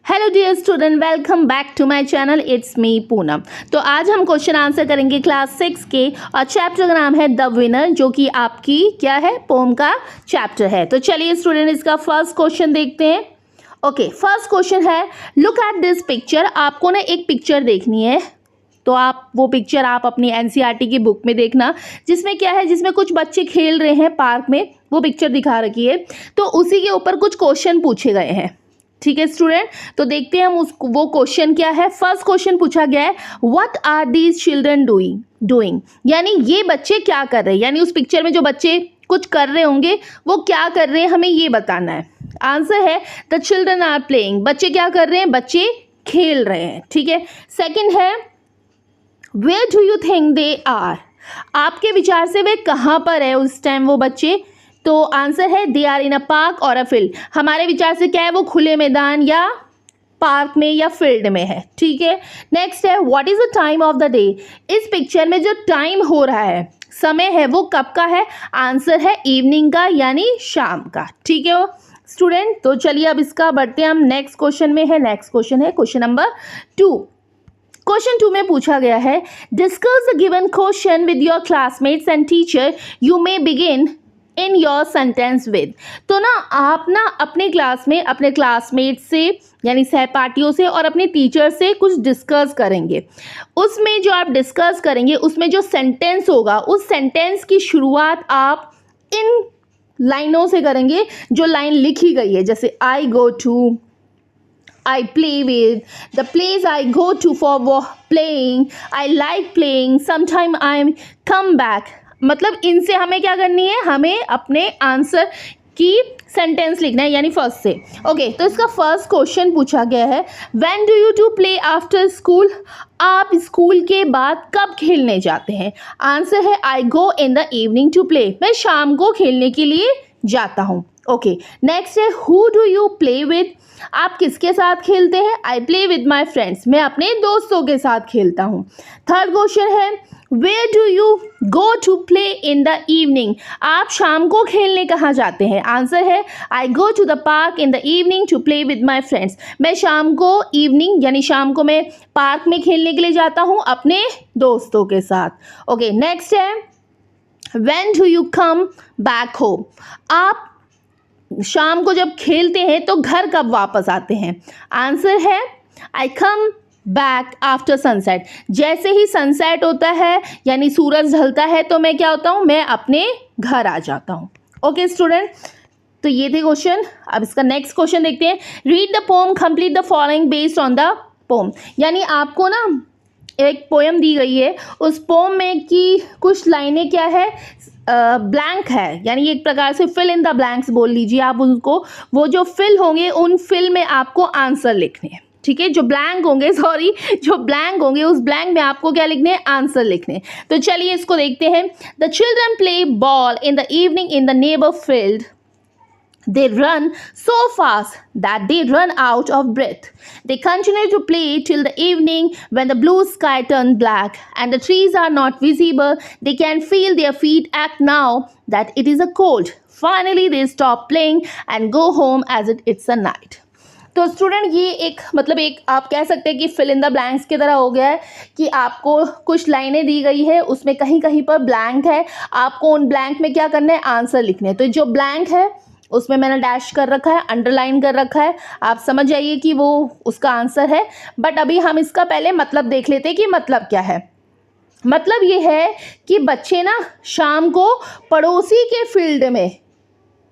Hello dear student, welcome back to my channel. It's me Poonam. तो आज हम question answer करेंगे क्लास 6 के और चैप्टर का नाम है द विनर, जो कि आपकी क्या है, पोम का चैप्टर है। तो चलिए स्टूडेंट, इसका फर्स्ट क्वेश्चन देखते हैं। ओके, फर्स्ट क्वेश्चन है, लुक एट दिस पिक्चर। आपको ना एक पिक्चर देखनी है, तो आप वो पिक्चर आप अपनी एनसीईआरटी की बुक में देखना, जिसमें क्या है, जिसमें कुछ बच्चे खेल रहे हैं पार्क में, वो पिक्चर दिखा रखी है। तो उसी के ऊपर कुछ क्वेश्चन पूछे गए हैं। ठीक है स्टूडेंट, तो देखते हैं हम वो क्वेश्चन क्या है। फर्स्ट क्वेश्चन पूछा गया है, what are these children doing, यानी ये बच्चे क्या कर रहे हैं, यानी उस पिक्चर में जो बच्चे कुछ कर रहे होंगे वो क्या कर रहे हैं, हमें ये बताना है। आंसर है द चिल्ड्रन आर प्लेइंग। बच्चे क्या कर रहे हैं, बच्चे खेल रहे हैं। ठीक है। सेकंड है, where do you think they are. आपके विचार से वे कहाँ पर है उस टाइम वो बच्चे। तो आंसर है they are in a park और अ फील्ड। हमारे विचार से क्या है, वो खुले मैदान या पार्क में या फील्ड में है। ठीक है। नेक्स्ट है, what is the time of the day. इस पिक्चर में जो टाइम हो रहा है, समय है, वो कब का है। आंसर है इवनिंग का, यानी शाम का। ठीक है स्टूडेंट, तो चलिए अब इसका बढ़ते हैं हम नेक्स्ट क्वेश्चन में है। नेक्स्ट क्वेश्चन है क्वेश्चन नंबर 2। क्वेश्चन 2 में पूछा गया है, discuss the given question with your classmates and teacher, you may begin in your sentence with. तो ना आप ना अपने क्लास में अपने क्लासमेट से यानी सहपाठियों से और अपने टीचर से कुछ डिस्कस करेंगे। उसमें जो आप डिस्कस करेंगे, उसमें जो सेंटेंस होगा, उस सेंटेंस की शुरुआत आप इन लाइनों से करेंगे जो लाइन लिखी गई है। जैसे I go to, I play with, the place I go to for playing, I like playing, sometime I come back। मतलब इनसे हमें क्या करनी है, हमें अपने आंसर की सेंटेंस लिखना है, यानी फर्स्ट से। ओके, तो इसका फर्स्ट क्वेश्चन पूछा गया है, when do you to play after school. आप स्कूल के बाद कब खेलने जाते हैं। आंसर है I go in the evening to play. मैं शाम को खेलने के लिए जाता हूँ। ओके, नेक्स्ट है, who do you play with. आप किसके साथ खेलते हैं। I play with my friends. मैं अपने दोस्तों के साथ खेलता हूँ। थर्ड क्वेश्चन है, where do you go to play in the evening. आप शाम को खेलने कहाँ जाते हैं। आंसर है I go to the park in the evening to play with my friends. मैं शाम को इवनिंग यानी शाम को मैं पार्क में खेलने के लिए जाता हूँ अपने दोस्तों के साथ। ओके, नेक्स्ट है, when do you come back home. आप शाम को जब खेलते हैं तो घर कब वापस आते हैं। आंसर है आई कम बैक आफ्टर सनसेट। जैसे ही सनसेट होता है यानी सूरज ढलता है तो मैं क्या होता हूँ, मैं अपने घर आ जाता हूँ। ओके स्टूडेंट, तो ये थे क्वेश्चन। अब इसका नेक्स्ट क्वेश्चन देखते हैं, read the pome, complete the following based on the pome. यानी आपको ना एक पोएम दी गई है, उस पोम में की कुछ लाइनें क्या है, ब्लैंक है, यानी एक प्रकार से फिल इन द ब्लैंक्स बोल लीजिए आप उनको। वो जो फिल होंगे, उन फिल में आपको आंसर लिखने हैं। ठीक है, जो ब्लैंक होंगे, जो ब्लैंक होंगे, उस ब्लैंक में आपको क्या लिखने हैं, आंसर लिखने हैं। तो चलिए इसको देखते हैं। The children play ball in the evening in the neighbour field. They run so fast that they run out of breath. They continue to play till the evening when the blue sky turns black and the trees are not visible. They can feel their feet ache now that it is a cold. Finally, they stop playing and go home as it's a night. तो student, ये एक आप कह सकते हैं कि fill in the blanks की तरह हो गया है कि आपको कुछ लाइनें दी गई है, उसमें कहीं कहीं पर ब्लैंक है, आपको उन ब्लैंक में क्या करना है, आंसर लिखने हैं। तो जो ब्लैंक है उसमें मैंने डैश कर रखा है, अंडरलाइन कर रखा है, आप समझ जाइए कि वो उसका आंसर है। बट अभी हम इसका पहले मतलब देख लेते हैं कि मतलब क्या है। मतलब ये है कि बच्चे ना शाम को पड़ोसी के फील्ड में,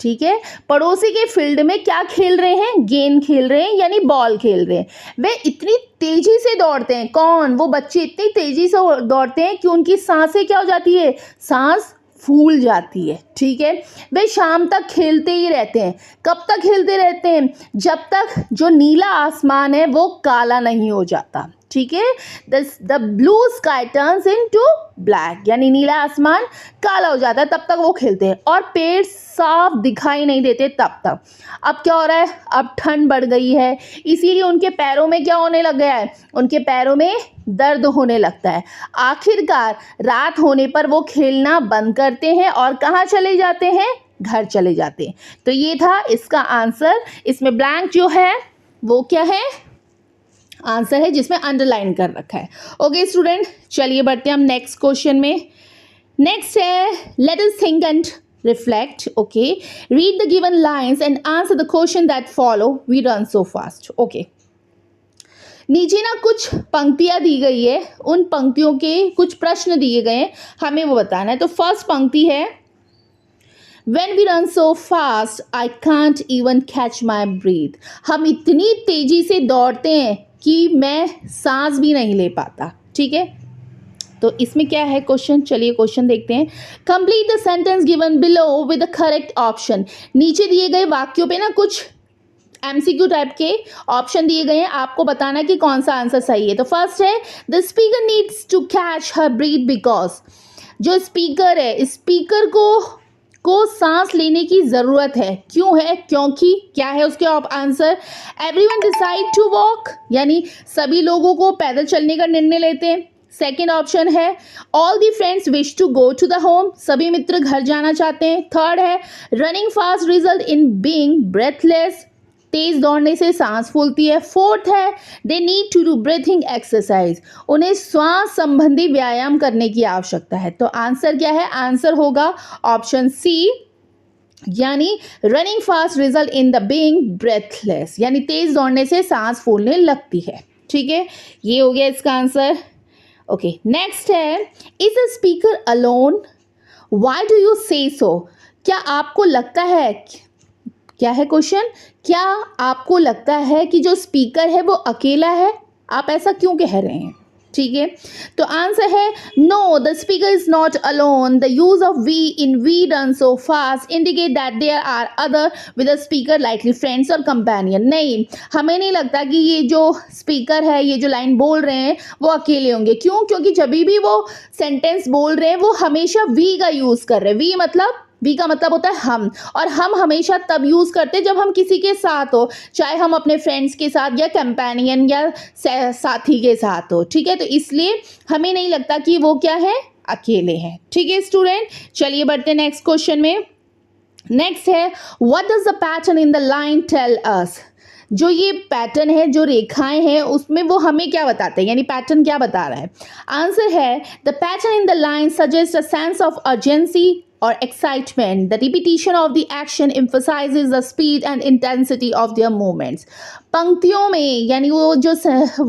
ठीक है, पड़ोसी के फील्ड में क्या खेल रहे हैं, गेंद खेल रहे हैं, यानी बॉल खेल रहे हैं। वे इतनी तेजी से दौड़ते हैं, कौन, वो बच्चे इतनी तेजी से दौड़ते हैं कि उनकी सांसें क्या हो जाती है, सांस फूल जाती है। ठीक है, वे शाम तक खेलते ही रहते हैं। कब तक खेलते रहते हैं, जब तक जो नीला आसमान है वो काला नहीं हो जाता। ठीक है, the blue sky turns into black, यानी नीला आसमान काला हो जाता है, तब तक वो खेलते हैं। और पेड़ साफ दिखाई नहीं देते तब तक। अब क्या हो रहा है, अब ठंड बढ़ गई है, इसीलिए उनके पैरों में क्या होने लग गया है, उनके पैरों में दर्द होने लगता है। आखिरकार रात होने पर वो खेलना बंद करते हैं और कहाँ चले जाते हैं, घर चले जाते हैं। तो ये था इसका आंसर। इसमें ब्लैंक जो है वो क्या है, आंसर है जिसमें अंडरलाइन कर रखा है। ओके स्टूडेंट, चलिए बढ़ते हैं हम नेक्स्ट क्वेश्चन में। नेक्स्ट है, let us think and reflect. Okay, read the given lines and answer the question that follow, we run so fast. Okay, नीचे ना कुछ पंक्तियां दी गई है, उन पंक्तियों के कुछ प्रश्न दिए गए हैं, हमें वो बताना है। तो फर्स्ट पंक्ति है, When we run so fast, I can't even catch my breath. हम इतनी तेजी से दौड़ते हैं कि मैं सांस भी नहीं ले पाता। ठीक है, तो इसमें क्या है क्वेश्चन, चलिए क्वेश्चन देखते हैं। Complete the sentence given below with the correct option. नीचे दिए गए वाक्यों पे ना कुछ MCQ टाइप के ऑप्शन दिए गए हैं, आपको बताना है कि कौन सा आंसर सही है। तो फर्स्ट है, the speaker needs to catch her breath because. जो स्पीकर है, स्पीकर को सांस लेने की ज़रूरत है। क्यों है, क्योंकि क्या है उसके answer, everyone decide to walk, यानी सभी लोगों को पैदल चलने का निर्णय लेते हैं। सेकेंड ऑप्शन है, all the friends wish to go to the home, सभी मित्र घर जाना चाहते हैं। थर्ड है, running fast result in being breathless, तेज दौड़ने से सांस फूलती है। फोर्थ है, they need to do breathing exercise, उन्हें श्वास संबंधी व्यायाम करने की आवश्यकता है। तो आंसर क्या है, आंसर होगा ऑप्शन सी, यानी running fast result in the being breathless, यानी तेज दौड़ने से सांस फूलने लगती है। ठीक है, ये हो गया इसका आंसर। ओके, नेक्स्ट है, is a speaker alone, why do you से सो। क्या आपको लगता है, क्या है क्वेश्चन, क्या आपको लगता है कि जो स्पीकर है वो अकेला है, आप ऐसा क्यों कह रहे हैं। ठीक है, तो आंसर है, no the speaker is not alone, the use of we in we run so fast indicate that there are other with a speaker likely friends और कंपेनियन। नहीं, हमें नहीं लगता कि ये जो स्पीकर है, ये जो लाइन बोल रहे हैं वो अकेले होंगे। क्यों, क्योंकि जब भी वो सेंटेंस बोल रहे हैं वो हमेशा वी का यूज़ कर रहे हैं। वी का मतलब होता है हम, और हम हमेशा तब यूज़ करते हैं जब हम किसी के साथ हो, चाहे हम अपने फ्रेंड्स के साथ या कंपेनियन या साथी के साथ हो। ठीक है, तो इसलिए हमें नहीं लगता कि वो क्या है, अकेले हैं। ठीक है स्टूडेंट, चलिए बढ़ते हैं नेक्स्ट क्वेश्चन में। नेक्स्ट है, what does the pattern in the line tell us. जो ये पैटर्न है, जो रेखाएं हैं, उसमें वो हमें क्या बताते हैं, यानी पैटर्न क्या बता रहा है। आंसर है, the pattern in the line suggest a sense of urgency or excitement. The repetition of the action emphasizes the speed and intensity of their movements. पंक्तियों में, यानी वो जो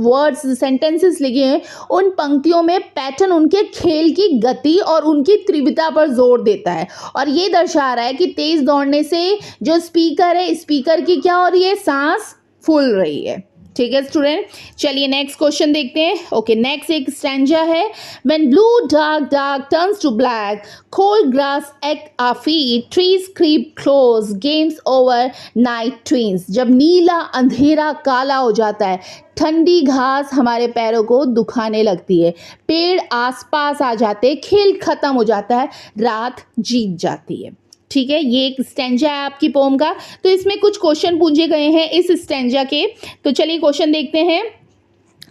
वर्ड्स सेंटेंसेस लिखे हैं, उन पंक्तियों में पैटर्न उनके खेल की गति और उनकी तीव्रता पर जोर देता है, और ये दर्शा रहा है कि तेज दौड़ने से जो स्पीकर है, स्पीकर की क्या हो रही है, सांस फूल रही है। ठीक है स्टूडेंट, चलिए नेक्स्ट क्वेश्चन देखते हैं। ओके, नेक्स्ट एक स्टैंजा है, when blue dark dark turns to black, cold grass at our feet, trees creep close, games over night twins। जब नीला अंधेरा काला हो जाता है, ठंडी घास हमारे पैरों को दुखाने लगती है, पेड़ आसपास आ जाते हैं, खेल खत्म हो जाता है, रात जीत जाती है। ठीक है, ये एक स्टैंजा है आपकी पोम का। तो इसमें कुछ क्वेश्चन पूछे गए हैं इस स्टैंजा के, तो चलिए क्वेश्चन देखते हैं।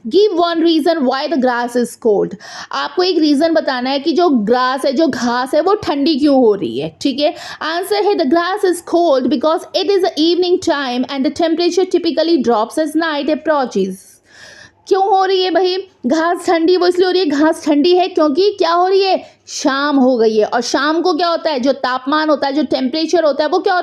Give one reason why the grass is cold. आपको एक रीजन बताना है कि जो ग्रास है, जो घास है, वो ठंडी क्यों हो रही है। ठीक है, आंसर है, the grass is cold because it is a evening time and the temperature typically drops as night approaches. क्यों हो रही है भाई घास ठंडी, वो इसलिए हो रही है, घास ठंडी है क्योंकि क्या हो रही है, शाम हो गई है, और शाम को क्या होता है, जो तापमान होता है, जो टेम्परेचर होता है, वो क्या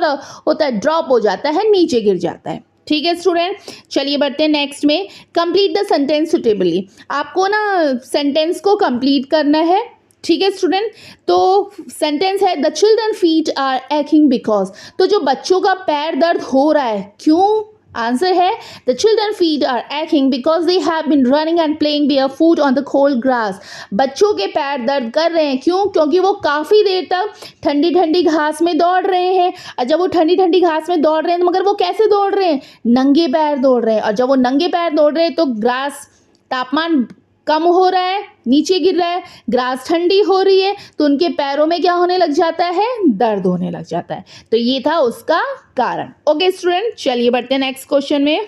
होता है, ड्रॉप हो जाता है, नीचे गिर जाता है। ठीक है स्टूडेंट, चलिए बढ़ते हैं नेक्स्ट में। Complete the sentence suitably. आपको ना सेंटेंस को कंप्लीट करना है। ठीक है स्टूडेंट, तो सेंटेंस है, the children feet are aching because. तो जो बच्चों का पैर दर्द हो रहा है, क्यों, आंसर है, the children feet are aching because they have been running and playing barefoot on the cold grass. बच्चों के पैर दर्द कर रहे हैं, क्यों, क्योंकि वो काफ़ी देर तक ठंडी ठंडी घास में दौड़ रहे हैं, और जब वो ठंडी ठंडी घास में दौड़ रहे हैं, मगर वो कैसे दौड़ रहे हैं, नंगे पैर दौड़ रहे हैं, और जब वो नंगे पैर दौड़ रहे हैं तो ग्रास तापमान कम हो रहा है, नीचे गिर रहा है, ग्रास ठंडी हो रही है, तो उनके पैरों में क्या होने लग जाता है, दर्द होने लग जाता है। तो ये था उसका कारण। ओके स्टूडेंट, चलिए बढ़ते हैं नेक्स्ट क्वेश्चन में।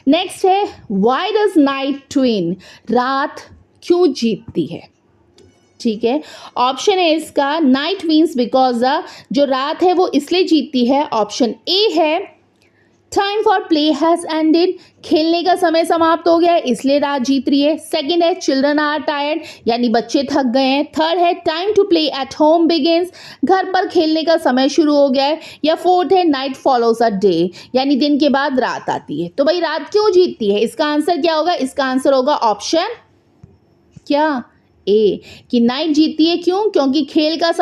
नेक्स्ट है, व्हाई डज नाइट ट्विन, रात क्यों जीतती है। ठीक है, ऑप्शन है इसका, नाइट विन्स बिकॉज द, जो रात है वो इसलिए जीतती है, ऑप्शन ए है time for play has ended, खेलने का समय समाप्त हो गया है इसलिए रात जीत रही है। सेकंड है चिल्ड्रन आर टायर्ड, यानी बच्चे थक गए हैं। थर्ड है time to play at home begins, घर पर खेलने का समय शुरू हो गया है। या फोर्थ है नाइट फॉलोज अ डे, यानी दिन के बाद रात आती है। तो भाई रात क्यों जीतती है, इसका आंसर क्या होगा, इसका आंसर होगा ऑप्शन क्या, ए, कि नाइट जीतती है। क्यों, क्योंकि खेल का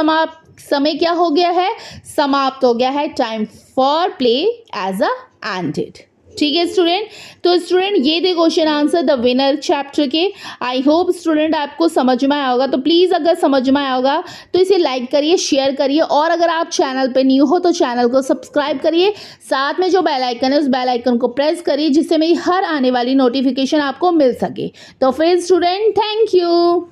समय क्या हो गया है, समाप्त हो गया है। Time for play has a ended. ठीक है स्टूडेंट, तो स्टूडेंट ये थे question answer the winner chapter के। आई होप स्टूडेंट आपको समझ में आया होगा। तो प्लीज़ अगर समझ में आया होगा तो इसे लाइक करिए, शेयर करिए, और अगर आप चैनल पे न्यू हो तो चैनल को सब्सक्राइब करिए। साथ में जो बेल आइकन है उस बेल आइकन को प्रेस करिए जिससे मेरी हर आने वाली नोटिफिकेशन आपको मिल सके। तो फिर स्टूडेंट थैंक यू।